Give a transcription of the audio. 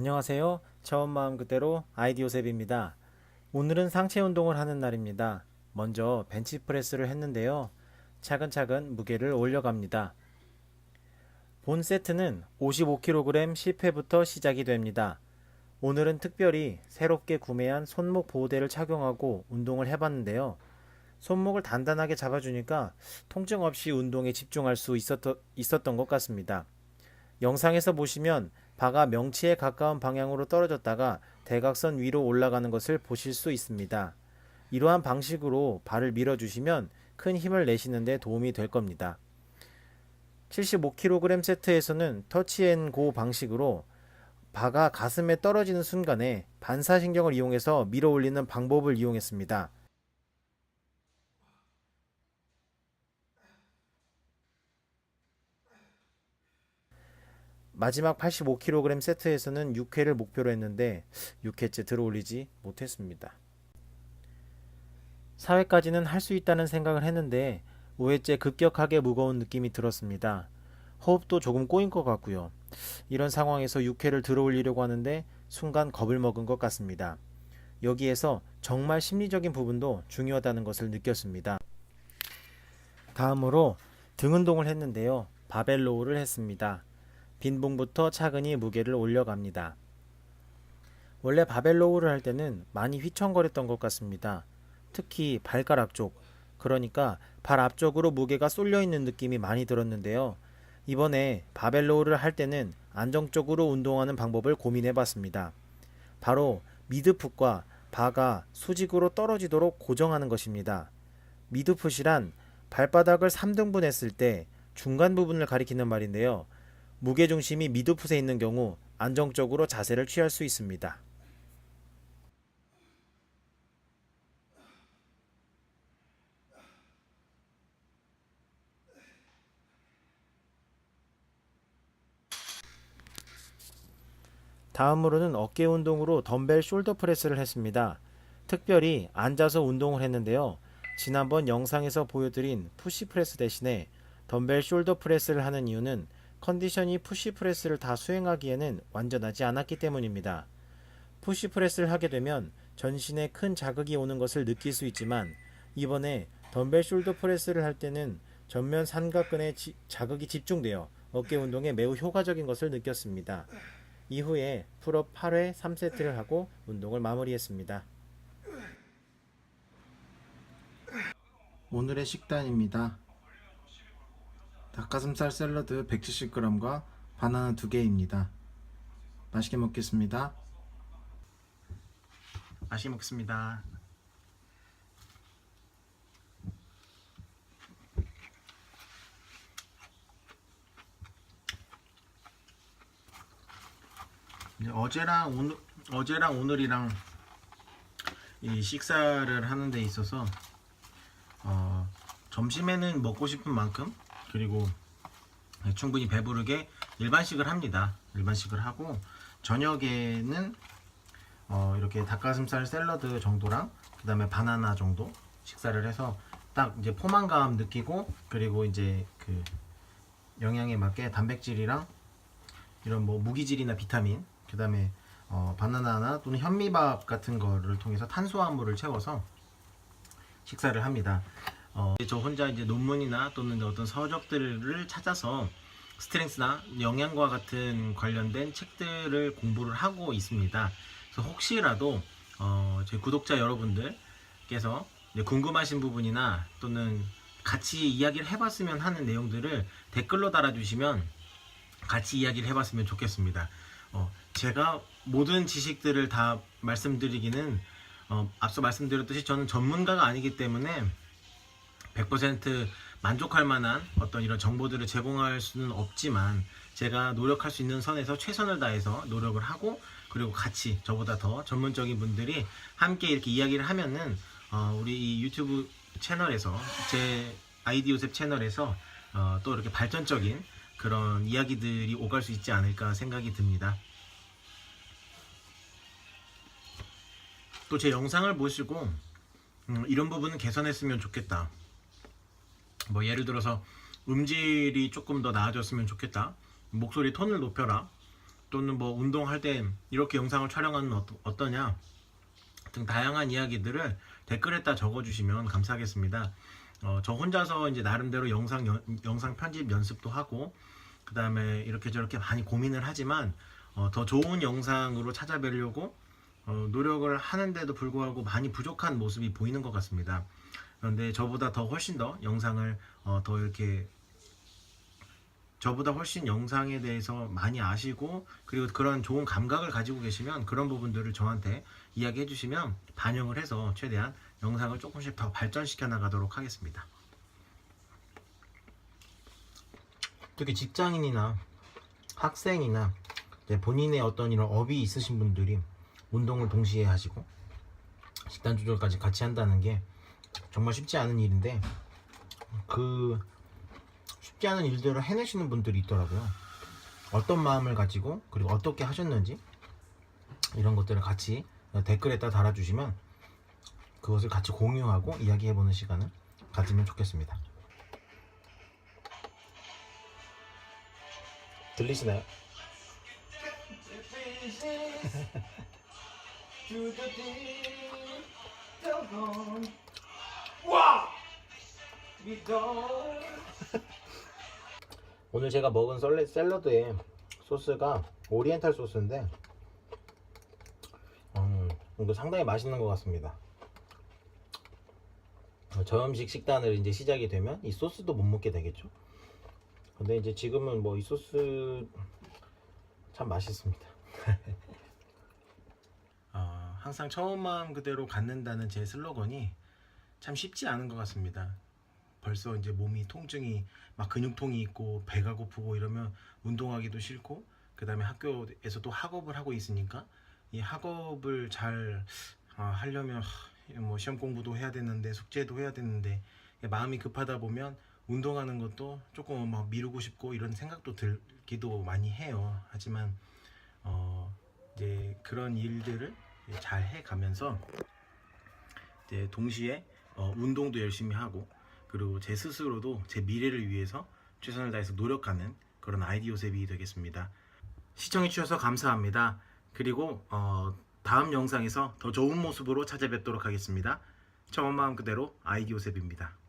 안녕하세요. 처음 마음 그대로 아이디오셉입니다. 오늘은 상체 운동을 하는 날입니다. 먼저 벤치프레스를 했는데요. 차근차근 무게를 올려갑니다. 본 세트는 55kg 10회부터 시작이 됩니다. 오늘은 특별히 새롭게 구매한 손목 보호대를 착용하고 운동을 해봤는데요. 손목을 단단하게 잡아주니까 통증 없이 운동에 집중할 수 있었던 것 같습니다. 영상에서 보시면 바가 명치에 가까운 방향으로 떨어졌다가 대각선 위로 올라가는 것을 보실 수 있습니다. 이러한 방식으로 발을 밀어주시면 큰 힘을 내시는 데 도움이 될 겁니다. 75kg 세트에서는 터치앤고 방식으로 바가 가슴에 떨어지는 순간에 반사신경을 이용해서 밀어 올리는 방법을 이용했습니다. 마지막 85kg 세트에서는 6회를 목표로 했는데 6회째 들어올리지 못했습니다. 4회까지는 할 수 있다는 생각을 했는데 5회째 급격하게 무거운 느낌이 들었습니다. 호흡도 조금 꼬인 것 같고요. 이런 상황에서 6회를 들어올리려고 하는데 순간 겁을 먹은 것 같습니다. 여기에서 정말 심리적인 부분도 중요하다는 것을 느꼈습니다. 다음으로 등 운동을 했는데요. 바벨 로우를 했습니다. 빈봉부터 차근히 무게를 올려갑니다. 원래 바벨 로우를 할 때는 많이 휘청거렸던 것 같습니다. 특히 발가락 쪽, 그러니까 발 앞쪽으로 무게가 쏠려 있는 느낌이 많이 들었는데요. 이번에 바벨 로우를 할 때는 안정적으로 운동하는 방법을 고민해 봤습니다. 바로 미드풋과 바가 수직으로 떨어지도록 고정하는 것입니다. 미드풋이란 발바닥을 3등분 했을 때 중간 부분을 가리키는 말인데요. 무게중심이 미드풋에 있는 경우 안정적으로 자세를 취할 수 있습니다. 다음으로는 어깨 운동으로 덤벨 숄더 프레스를 했습니다. 특별히 앉아서 운동을 했는데요. 지난번 영상에서 보여드린 푸시 프레스 대신에 덤벨 숄더 프레스를 하는 이유는 컨디션이 푸시 프레스를 다 수행하기에는 완전하지 않았기 때문입니다. 푸시 프레스를 하게 되면 전신에 큰 자극이 오는 것을 느낄 수 있지만 이번에 덤벨 숄더 프레스를 할 때는 전면 삼각근에 자극이 집중되어 어깨 운동에 매우 효과적인 것을 느꼈습니다. 이후에 풀업 8회 3세트를 하고 운동을 마무리했습니다. 오늘의 식단입니다. 닭가슴살 샐러드 170g과 바나나 2개입니다. 맛있게 먹겠습니다. 맛있게 먹겠습니다. 어제랑 오늘이랑 이 식사를 하는 데 있어서 점심에는 먹고 싶은 만큼, 그리고 충분히 배부르게 일반식을 합니다. 일반식을 하고 저녁에는 이렇게 닭가슴살 샐러드 정도랑 그 다음에 바나나 정도 식사를 해서 딱 이제 포만감 느끼고, 그리고 이제 그 영양에 맞게 단백질이랑 이런 뭐 무기질이나 비타민, 그 다음에 바나나나 또는 현미밥 같은 거를 통해서 탄수화물을 채워서 식사를 합니다. 저 혼자 이제 논문이나 또는 어떤 서적들을 찾아서 스트렝스나 영양과 같은 관련된 책들을 공부를 하고 있습니다. 그래서 혹시라도 제 구독자 여러분들께서 궁금하신 부분이나 또는 같이 이야기를 해봤으면 하는 내용들을 댓글로 달아주시면 같이 이야기를 해봤으면 좋겠습니다. 제가 모든 지식들을 다 말씀드리기는 앞서 말씀드렸듯이 저는 전문가가 아니기 때문에 100% 만족할 만한 어떤 이런 정보들을 제공할 수는 없지만 제가 노력할 수 있는 선에서 최선을 다해서 노력을 하고, 그리고 같이 저보다 더 전문적인 분들이 함께 이렇게 이야기를 하면은 우리 이 유튜브 채널에서, 제 아이디 요셉 채널에서 또 이렇게 발전적인 그런 이야기들이 오갈 수 있지 않을까 생각이 듭니다. 또 제 영상을 보시고 이런 부분은 개선했으면 좋겠다, 뭐 예를 들어서 음질이 조금 더 나아졌으면 좋겠다, 목소리 톤을 높여라, 또는 뭐 운동할 때 이렇게 영상을 촬영하는 어떠냐 등 다양한 이야기들을 댓글에다 적어주시면 감사하겠습니다. 저 혼자서 이제 나름대로 영상 편집 연습도 하고 그 다음에 이렇게 저렇게 많이 고민을 하지만 더 좋은 영상으로 찾아뵈려고 노력을 하는데도 불구하고 많이 부족한 모습이 보이는 것 같습니다. 그런데 저보다 훨씬 더 영상을 더 이렇게 저보다 훨씬 영상에 대해서 많이 아시고 그리고 그런 좋은 감각을 가지고 계시면 그런 부분들을 저한테 이야기해 주시면 반영을 해서 최대한 영상을 조금씩 더 발전시켜 나가도록 하겠습니다. 특히 직장인이나 학생이나 본인의 어떤 이런 업이 있으신 분들이 운동을 동시에 하시고 식단 조절까지 같이 한다는 게 정말 쉽지 않은 일인데 그 쉽지 않은 일들을 해내시는 분들이 있더라고요. 어떤 마음을 가지고 그리고 어떻게 하셨는지 이런 것들을 같이 댓글에다 달아주시면 그것을 같이 공유하고 이야기해보는 시간을 가지면 좋겠습니다. 들리시나요? 오늘 제가 먹은 샐러드의 소스가 오리엔탈 소스인데 이거 상당히 맛있는 것 같습니다. 저염식 식단을 이제 시작이 되면 이 소스도 못 먹게 되겠죠. 근데 이제 지금은 뭐 이 소스 참 맛있습니다. 항상 처음 마음 그대로 갖는다는 제 슬로건이 참 쉽지 않은 것 같습니다. 벌써 이제 몸이 통증이 막 근육통이 있고 배가 고프고 이러면 운동하기도 싫고 그 다음에 학교에서 또 학업을 하고 있으니까 이 학업을 잘 하려면 뭐 시험 공부도 해야 되는데 숙제도 해야 되는데 마음이 급하다 보면 운동하는 것도 조금 막 미루고 싶고 이런 생각도 들기도 많이 해요. 하지만 이제 그런 일들을 잘 해가면서 이제 동시에 운동도 열심히 하고 그리고 제 스스로도 제 미래를 위해서 최선을 다해서 노력하는 그런 아이디오셉이 되겠습니다. 시청해주셔서 감사합니다. 그리고 다음 영상에서 더 좋은 모습으로 찾아뵙도록 하겠습니다. 처음 마음 그대로 아이디오셉입니다.